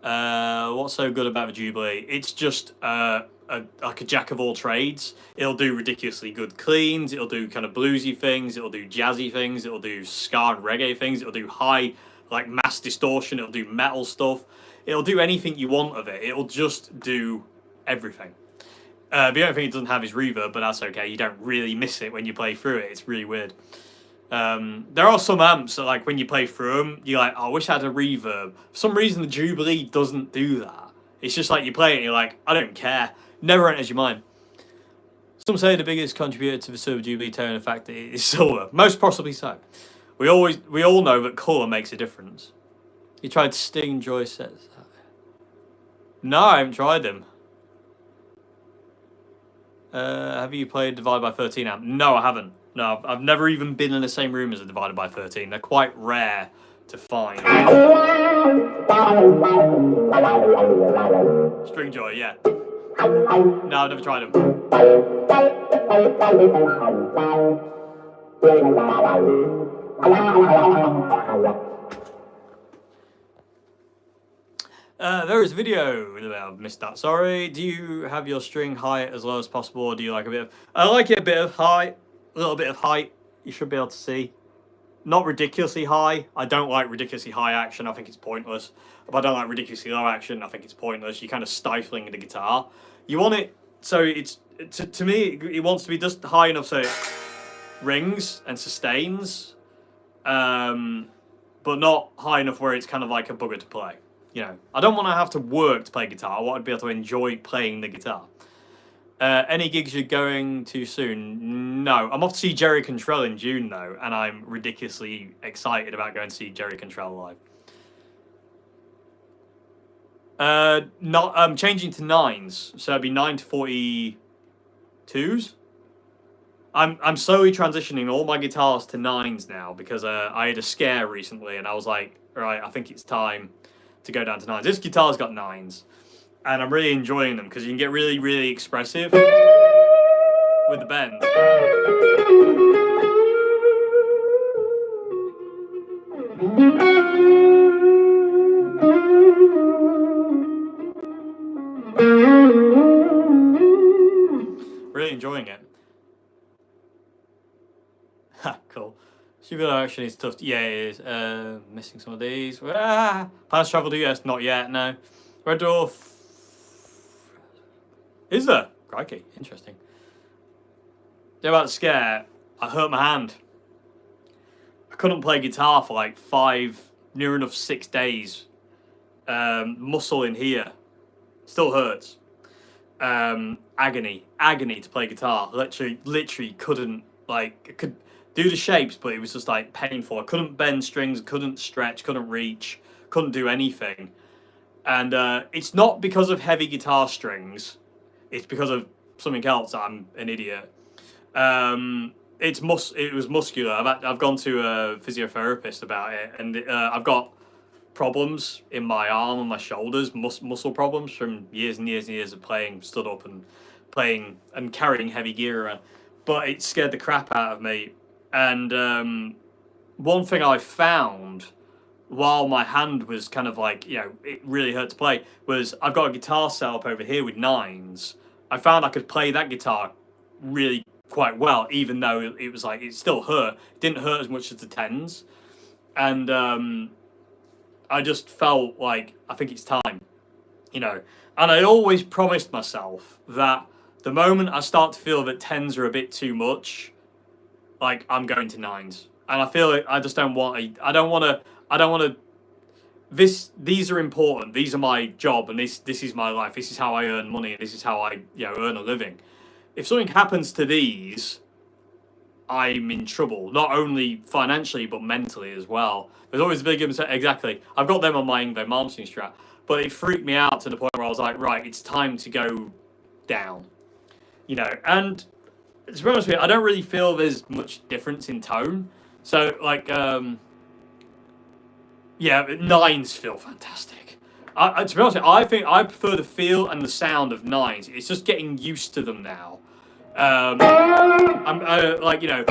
What's so good about the Jubilee? It's just like a jack of all trades. It'll do ridiculously good cleans. It'll do kind of bluesy things. It'll do jazzy things. It'll do ska and reggae things. It'll do high, like mass distortion. It'll do metal stuff. It'll do anything you want of it. It'll just do everything. The only thing it doesn't have is reverb, but that's okay. You don't really miss it when you play through it. It's really weird. There are some amps that, like, when you play through them, you're like, oh, I wish I had a reverb. For some reason, the Jubilee doesn't do that. It's just like you play it and you're like, I don't care. Never enters your mind. Some say the biggest contributor to the Silver Jubilee tone, in fact, is silver. Most possibly so. We all know that colour makes a difference. You tried Sting Joy sets? No, I haven't tried them. Have you played Divided by 13 amp? No, I haven't. No, I've never even been in the same room as a Divided by 13. They're quite rare to find. String Joy, yeah. No, I've never tried them. There is a video. I've missed that. Sorry. Do you have your string height as low as possible, or do you like a bit of? I like it a bit of high, a little bit of height. You should be able to see. Not ridiculously high. I don't like ridiculously high action. I think it's pointless. If I don't like ridiculously low action, I think it's pointless. You're kind of stifling the guitar. You want it so it's to me. It wants to be just high enough so it rings and sustains, but not high enough where it's kind of like a bugger to play. You know, I don't want to have to work to play guitar. I want to be able to enjoy playing the guitar. Any gigs you're going to soon? No. I'm off to see Jerry Cantrell in June, though, and I'm ridiculously excited about going to see Jerry Cantrell live. I'm changing to 9s, so it'd be 9 to 42s. I'm slowly transitioning all my guitars to 9s now because I had a scare recently, and I was like, right, I think it's time to go down to 9s. This guitar's got 9s, and I'm really enjoying them because you can get really, really expressive with the bend. enjoying it. Ha, cool. Super action is tough. Yeah, it is. Missing some of these. Plans to travel to US? Not yet, no. Red Dwarf. Is there? Crikey, interesting. They're about to scare. I hurt my hand. I couldn't play guitar for like near enough 6 days. Muscle in here. Still hurts. Agony to play guitar. Literally couldn't, like, I could do the shapes, but it was just like painful. I couldn't bend strings, couldn't stretch, couldn't reach, couldn't do anything. And it's not because of heavy guitar strings. It's because of something else. I'm an idiot. It was muscular. I've gone to a physiotherapist about it, and I've got problems in my arm and my shoulders, muscle problems from years and years and years of playing, stood up and playing and carrying heavy gear around. But it scared the crap out of me. And one thing I found while my hand was kind of like, you know, it really hurt to play, was I've got a guitar set up over here with nines. I found I could play that guitar really quite well, even though it was like, it still hurt. It didn't hurt as much as the tens. And I just felt like, I think it's time, you know. And I always promised myself that the moment I start to feel that tens are a bit too much, like, I'm going to nines. And I feel like I just don't want to, these are important. These are my job, and this is my life. This is how I earn money, and this is how I, you know, earn a living. If something happens to these, I'm in trouble. Not only financially, but mentally as well. There's always a big exactly. I've got them on my Ingve Malmsteen strat, but it freaked me out to the point where I was like, right, it's time to go down. You know, and to be honest with you, I don't really feel there's much difference in tone. So, like, yeah, nines feel fantastic. To be honest with you, I think I prefer the feel and the sound of nines. It's just getting used to them now. Like, you know,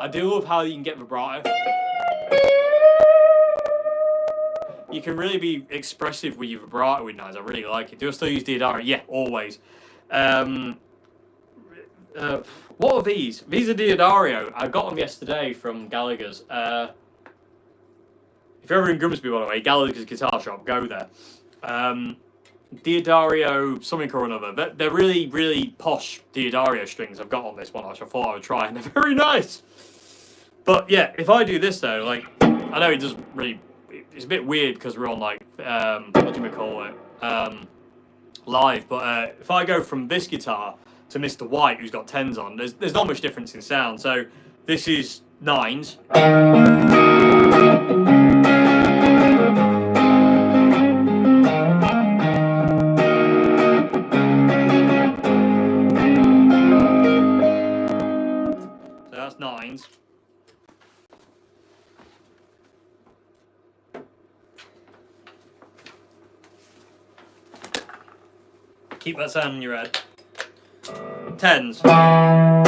I do love how you can get vibrato. You can really be expressive with your vibrato with nines. I really like it. Do I still use Diodario? Yeah, always. What are these? These are Diodario. I got them yesterday from Gallagher's. If you're ever in Grimsby, by the way, Gallagher's Guitar Shop, go there. Diodario something or another. They're really, really posh Diodario strings I've got on this one, which I thought I would try, and they're very nice. But yeah, if I do this though, like, I know it doesn't really, it's a bit weird because we're on like, what do we call it, live, but if I go from this guitar to Mr. White, who's got tens on, there's not much difference in sound. So this is nines. Nines. Keep that sound in your head. Tens. Oh.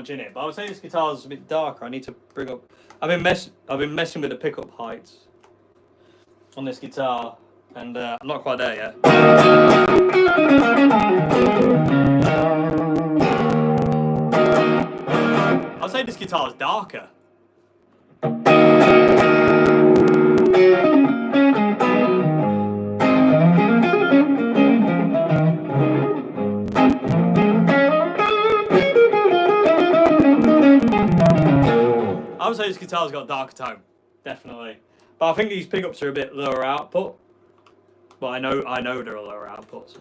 In it, but I would say this guitar is a bit darker. I need to bring up. I've been messing with the pickup heights on this guitar, and I'm not quite there yet. I'd say this guitar is darker. I would say this guitar's got a darker tone, definitely. But I think these pickups are a bit lower output. But I know they're a lower output. So.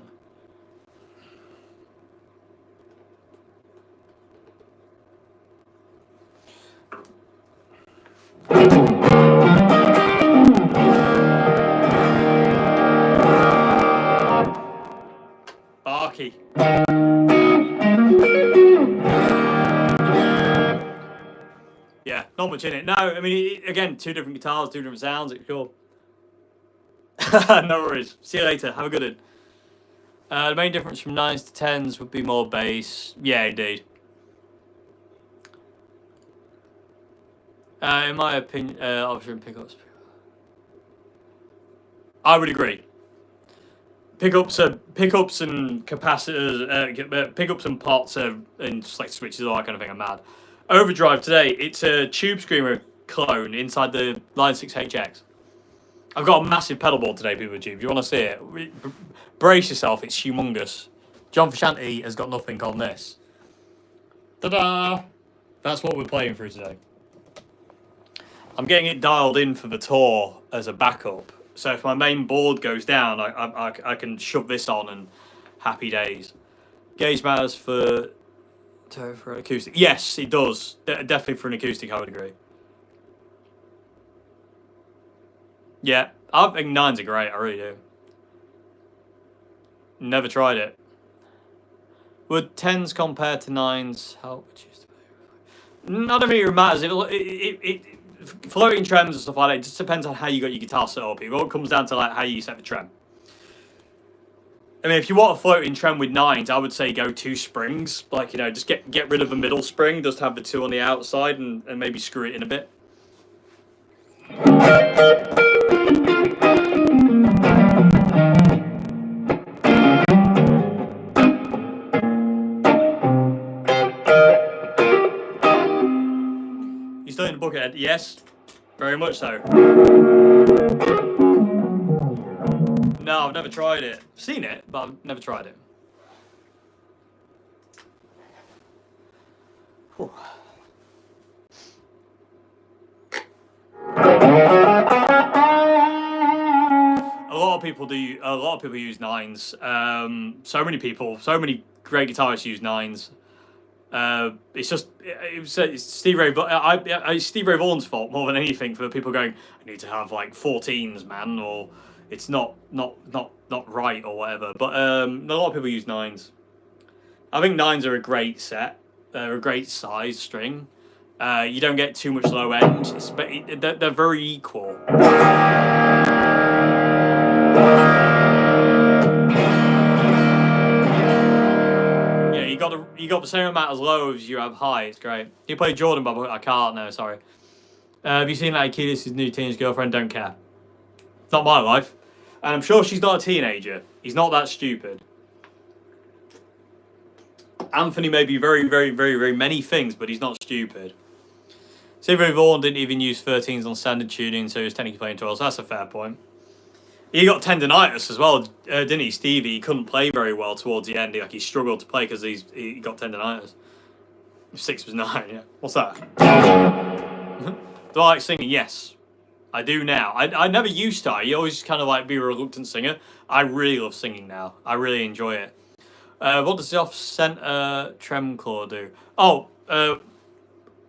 much in it. No, I mean, again, 2 different guitars, 2 different sounds. It's cool. No worries. See you later. Have a good one. The main difference from 9s to 10s would be more bass. Yeah, indeed. In my opinion, option pickups. I would agree. Pickups and capacitors, pickups and pots and select switches, all that kind of thing. I'm mad. Overdrive today. It's a Tube Screamer clone inside the Line 6 HX. I've got a massive pedal board today, people with Tube. You want to see it? Brace yourself. It's humongous. John Frusciante has got nothing on this. Ta-da! That's what we're playing through today. I'm getting it dialed in for the tour as a backup. So if my main board goes down, I can shove this on and happy days. Gauge matters for an acoustic. Yes, it does. Definitely for an acoustic, I would agree. Yeah, I think 9s are great. I really do. Never tried it. Would 10s compare to 9s? How would you? I don't think it matters. Floating trems and stuff like that, it just depends on how you got your guitar set up. It all comes down to like how you set the trem. I mean, if you want a floating trem with 9s, I would say go 2 springs. Like, you know, just get rid of the middle spring, just have the 2 on the outside and maybe screw it in a bit. You still in the Buckethead? Yes, very much so. No, I've never tried it. Seen it, but I've never tried it. Whew. A lot of people use 9s. So many great guitarists use 9s. It's Steve Ray. It's Steve Ray Vaughan's fault more than anything for people going, I need to have like 14s, man, or it's not right or whatever. But a lot of people use 9s. I think 9s are a great set. They're a great size string. You don't get too much low end. They're very equal. You got the same amount as low as you have high. It's great. You play Jordan, but I can't. No, sorry. Have you seen like Akilis' new teenage girlfriend? Don't care. Not my life. And I'm sure she's not a teenager. He's not that stupid. Anthony may be very, very, very, very many things, but he's not stupid. Stevie Vaughan didn't even use 13s on standard tuning, so he was technically playing 12s. So that's a fair point. He got tendonitis as well, didn't he, Stevie? He couldn't play very well towards the end. He struggled to play because he got tendonitis. 6 was 9, yeah. What's that? Do I like singing? Yes. I do now. I never used to. I always kind of like be a reluctant singer. I really love singing now. I really enjoy it. What does the off-center trem claw do? Oh,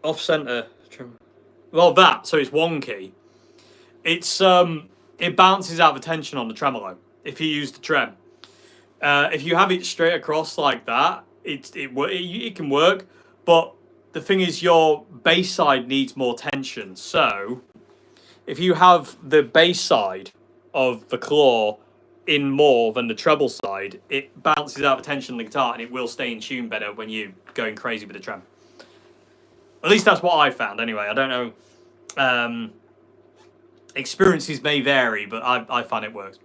off-center trem. Well, that. So it's wonky. It's it bounces out the tension on the tremolo if you use the trem. If you have it straight across like that, it can work. But the thing is, your bass side needs more tension. So if you have the bass side of the claw in more than the treble side, it bounces out the tension on the guitar and it will stay in tune better when you're going crazy with the trem. At least that's what I found anyway. I don't know. Experiences may vary, but I find it works.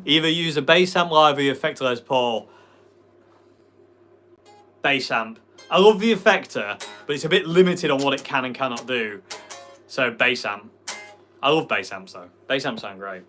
Either use a bass amp live or your Effector Les Paul. Bass amp. I love the Effector, but it's a bit limited on what it can and cannot do. So bass amp. I love bass amps though. Bass amps sound great.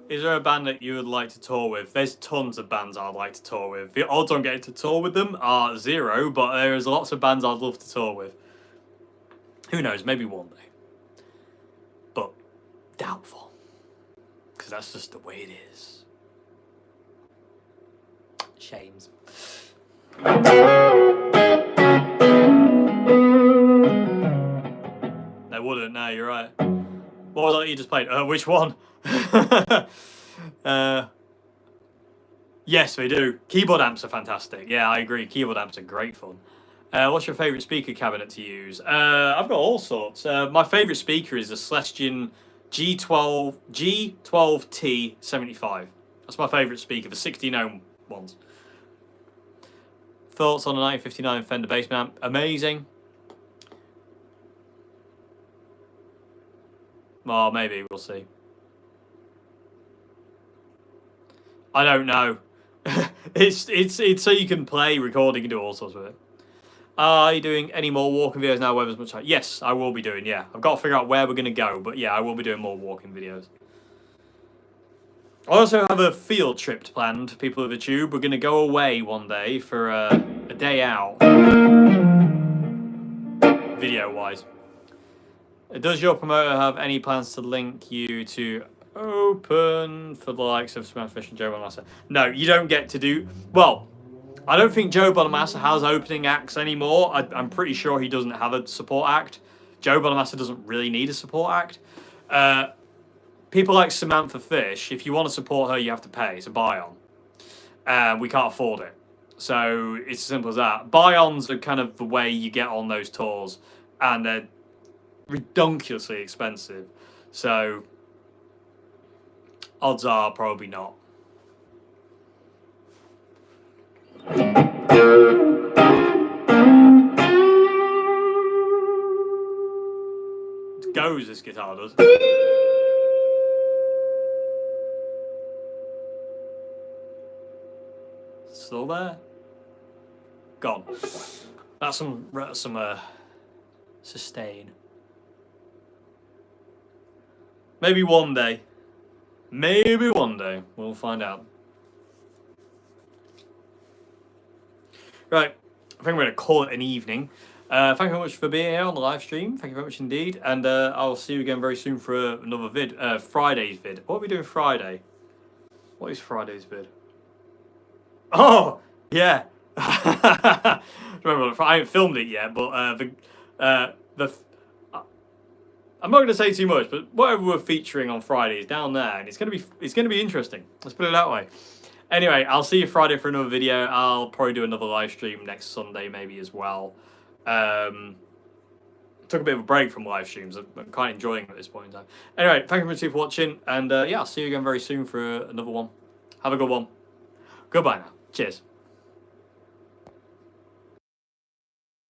Is there a band that you would like to tour with? There's tons of bands I'd like to tour with. The odds on getting to tour with them are 0, but there's lots of bands I'd love to tour with. Who knows, maybe one day. doubtful. Because that's just the way it is. Shames. They wouldn't, no, you're right. What was that you just played? Which one? Yes, they do. Keyboard amps are fantastic. Yeah, I agree. Keyboard amps are great fun. What's your favourite speaker cabinet to use? I've got all sorts. My favourite speaker is the Celestion G12T75. That's my favourite speaker, the 16 ohm ones. Thoughts on the 1959 Fender bass amp? Amazing. Well, maybe, we'll see. I don't know. it's so you can play, recording, and do all sorts with it. Are you doing any more walking videos now? Weather's much higher? Yes, I will be doing, yeah. I've got to figure out where we're going to go, but yeah, I will be doing more walking videos. I also have a field trip planned, people of the tube. We're going to go away one day for a day out, video-wise. Does your promoter have any plans to link you to open for the likes of Smashfish and Joe Bonamassa? No, you don't get to do... Well, I don't think Joe Bonamassa has opening acts anymore. I'm pretty sure he doesn't have a support act. Joe Bonamassa doesn't really need a support act. People like Samantha Fish, if you want to support her, you have to pay. It's a buy-on. We can't afford it. So it's as simple as that. Buy-ons are kind of the way you get on those tours. And they're ridiculously expensive. So odds are probably not. It goes, this guitar does. Still there? Gone. That's some sustain. Maybe one day. Maybe one day. We'll find out. Right. I think we're going to call it an evening. Thank you very much for being here on the live stream. Thank you very much indeed. And I'll see you again very soon for another vid. Friday's vid. What are we doing Friday? What is Friday's vid? Oh! Yeah. Remember, I haven't filmed it yet, but I'm not going to say too much, but whatever we're featuring on Friday is down there, and it's going to be interesting. Let's put it that way. Anyway, I'll see you Friday for another video. I'll probably do another live stream next Sunday maybe as well. Took a bit of a break from live streams. I'm quite enjoying it at this point in time. Anyway, thank you very much for watching, and yeah, I'll see you again very soon for another one. Have a good one. Goodbye now. Cheers.